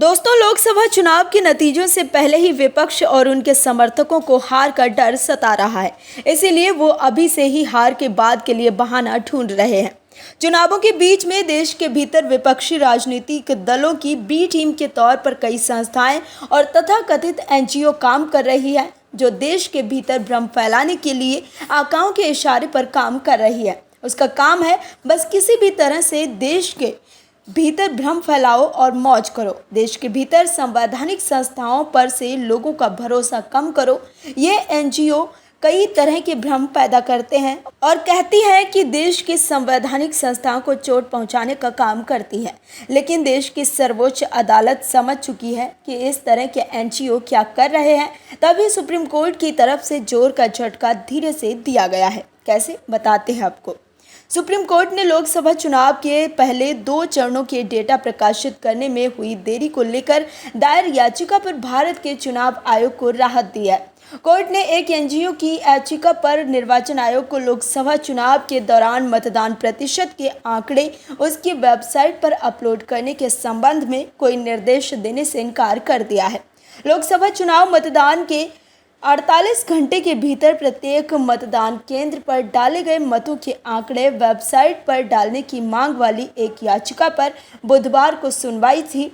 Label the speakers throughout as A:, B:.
A: दोस्तों, लोकसभा चुनाव के नतीजों से पहले ही विपक्ष और उनके समर्थकों को हार का डर सता रहा है। इसीलिए वो अभी से ही हार के बाद के लिए बहाना ढूंढ रहे हैं। चुनावों के बीच में देश के भीतर विपक्षी राजनीतिक दलों की बी टीम के तौर पर कई संस्थाएं और तथाकथित एनजीओ काम कर रही है, जो देश के भीतर भ्रम फैलाने के लिए आकाओं के इशारे पर काम कर रही है। उसका काम है बस किसी भी तरह से देश के भीतर भ्रम फैलाओ और मौज करो, देश के भीतर संवैधानिक संस्थाओं पर से लोगों का भरोसा कम करो। ये एनजीओ कई तरह के भ्रम पैदा करते हैं और कहती है कि देश की संवैधानिक संस्थाओं को चोट पहुंचाने का काम करती है, लेकिन देश की सर्वोच्च अदालत समझ चुकी है कि इस तरह के एनजीओ क्या कर रहे हैं। तभी सुप्रीम कोर्ट की तरफ से जोर का झटका धीरे से दिया गया है। कैसे, बताते हैं आपको। सुप्रीम कोर्ट ने लोकसभा चुनाव के पहले 2 चरणों के डेटा प्रकाशित करने में हुई देरी को लेकर दायर याचिका पर भारत के चुनाव आयोग को राहत दी है। कोर्ट ने एक एनजीओ की याचिका पर निर्वाचन आयोग को लोकसभा चुनाव के दौरान मतदान प्रतिशत के आंकड़े उसकी वेबसाइट पर अपलोड करने के संबंध में कोई निर्देश देने से इनकार कर दिया है। लोकसभा चुनाव मतदान के 48 घंटे के भीतर प्रत्येक मतदान केंद्र पर डाले गए मतों के आंकड़े वेबसाइट पर डालने की मांग वाली एक याचिका पर बुधवार को सुनवाई थी।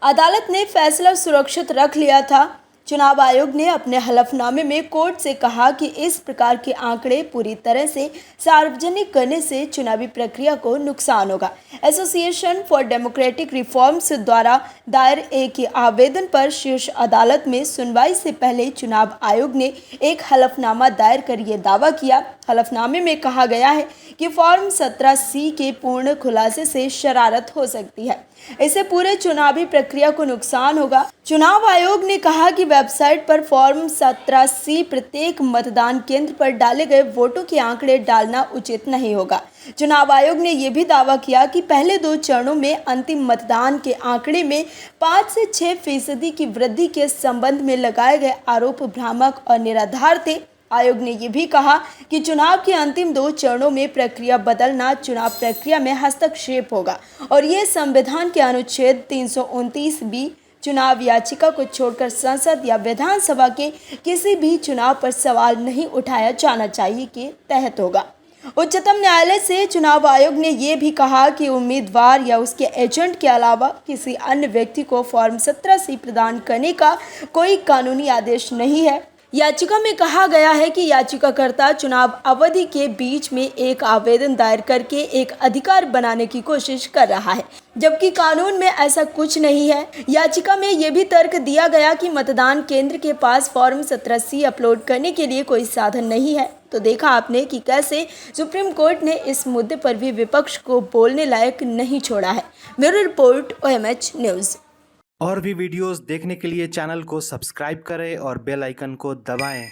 A: अदालत ने फैसला सुरक्षित रख लिया था। चुनाव आयोग ने अपने हलफनामे में कोर्ट से कहा कि इस प्रकार के आंकड़े पूरी तरह से सार्वजनिक करने से चुनावी प्रक्रिया को नुकसान होगा। एसोसिएशन फॉर डेमोक्रेटिक रिफॉर्म्स द्वारा दायर एक आवेदन पर शीर्ष अदालत में सुनवाई से पहले चुनाव आयोग ने एक हलफनामा दायर कर ये दावा किया। हलफनामे में कहा गया है कि फॉर्म 17C के पूर्ण खुलासे से शरारत हो सकती है, इससे पूरे चुनावी प्रक्रिया को नुकसान होगा। चुनाव आयोग ने कहा कि वेबसाइट पर फॉर्म 17C प्रत्येक मतदान केंद्र पर डाले गए वोटों के आंकड़े डालना उचित नहीं होगा। चुनाव आयोग ने यह भी दावा किया कि पहले 2 चरणों में अंतिम मतदान के आंकड़े में 5 से 6% की वृद्धि के संबंध में लगाए गए आरोप भ्रामक और निराधार थे। आयोग ने यह भी कहा कि चुनाव के अंतिम 2 चरणों में प्रक्रिया बदलना चुनाव प्रक्रिया में हस्तक्षेप होगा और ये संविधान के अनुच्छेद 329B चुनाव याचिका को छोड़कर संसद या विधानसभा के किसी भी चुनाव पर सवाल नहीं उठाया जाना चाहिए के तहत होगा। उच्चतम न्यायालय से चुनाव आयोग ने यह भी कहा कि उम्मीदवार या उसके एजेंट के अलावा किसी अन्य व्यक्ति को फॉर्म 17C प्रदान करने का कोई कानूनी आदेश नहीं है। याचिका में कहा गया है कि याचिकाकर्ता चुनाव अवधि के बीच में एक आवेदन दायर करके एक अधिकार बनाने की कोशिश कर रहा है, जबकि कानून में ऐसा कुछ नहीं है। याचिका में यह भी तर्क दिया गया कि मतदान केंद्र के पास फॉर्म 17C अपलोड करने के लिए कोई साधन नहीं है। तो देखा आपने कि कैसे सुप्रीम कोर्ट ने इस मुद्दे पर भी विपक्ष को बोलने लायक नहीं छोड़ा है। Bureau report, OMH news.
B: और भी वीडियोस देखने के लिए चैनल को सब्सक्राइब करें और बेल आइकन को दबाएं।